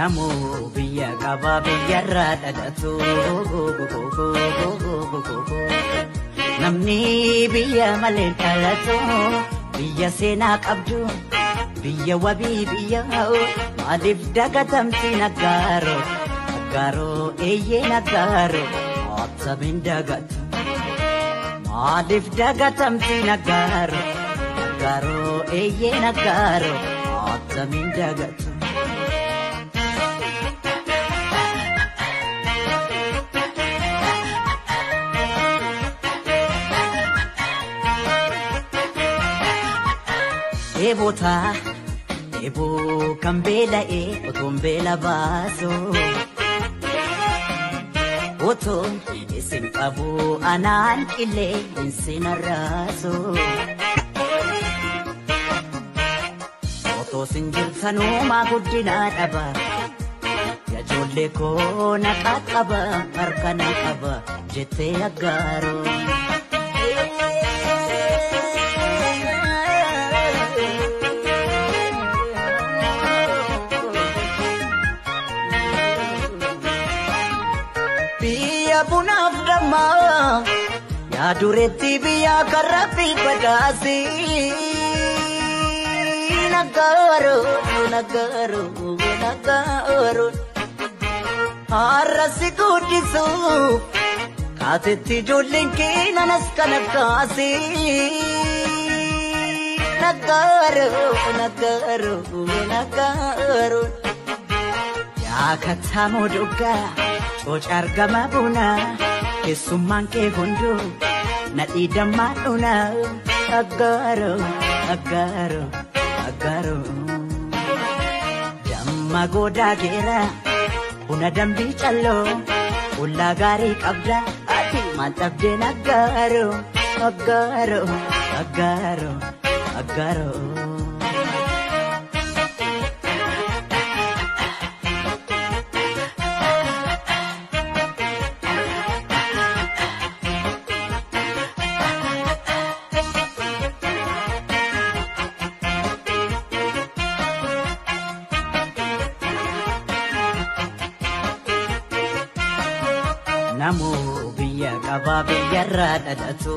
Namo biya kaba biya rada datu. Namni biya malen kalatu. Biya sena kabdu. Biya wabi biya malif dagatamti nagaro. Nagaro eye nagaro. Atsabin dagatu. Malif dagatamti nagaro. Nagaro eye nagaro. Atsabin dagatu. Ebota, ebo kambela otombela baso. Oto isin kabu anan kile insinaraso. Oto sinjil sanu magudina daba. Ya jolle ko nakakaba arkana kaba jete agaro. Bunaf dama ya dureti biya karapi badasi nagaro nagaro nagaro arasi kudisu kateti jolinki nanas kanakasi nagaro nagaro nagaro ya katamo duga Ocar gama buna, kesumang ke hundu, nadi damaduna, agaro, agaro, agaro. Jamma goda gera, una dambi chalo, ulla gari kabda, ati mantap de nagaro, agaro, agaro, agaro. Namo biya kaba biya rada datu.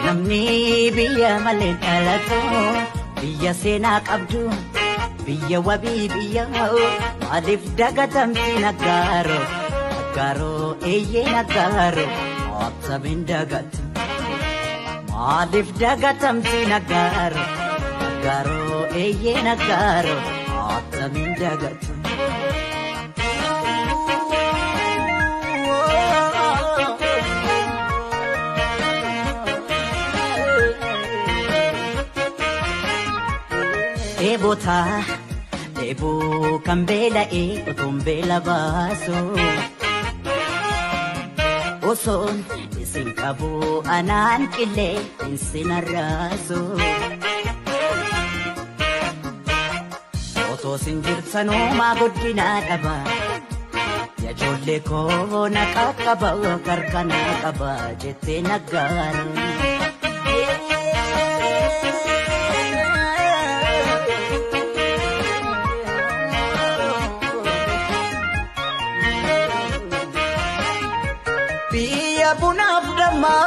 Namni biya malen kalatu. Biya sena kabdu. Biya wabi biya malif dagatamti nagaro. Nagaro eye nagaro. Atsabin dagatu. Malif dagatamti nagaro. Nagaro eye nagaro. Atsabin dagatu. Ebota, ebo kambela otombela baso. Oson isin kabu anan kile insinaraso. Oto sinjir sanu magudina daba. Ya jolle ko nakakaba karkana kaba jete nagaro. Bunaf dama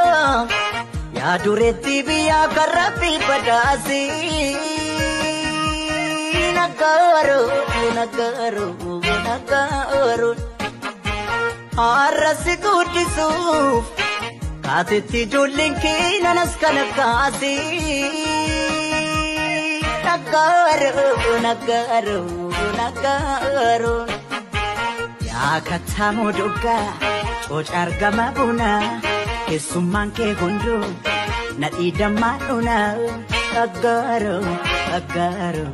ya dureti biya karapi badasi nagaro nagaro nagaro arasi kudisu kateti jolinki nanas kanakasi nagaro nagaro nagaro ya katamo duga Ocar gama buna, kesumang ke hundu, nadi damaduna, agaro, agaro,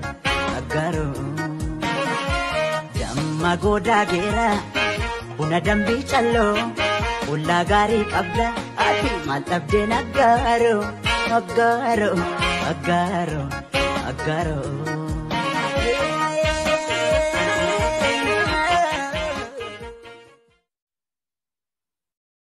agaro. Jamma goda gera, una dambi chalo, ulla gari kabda, ati mantap de nagaro, agaro, agaro, agaro.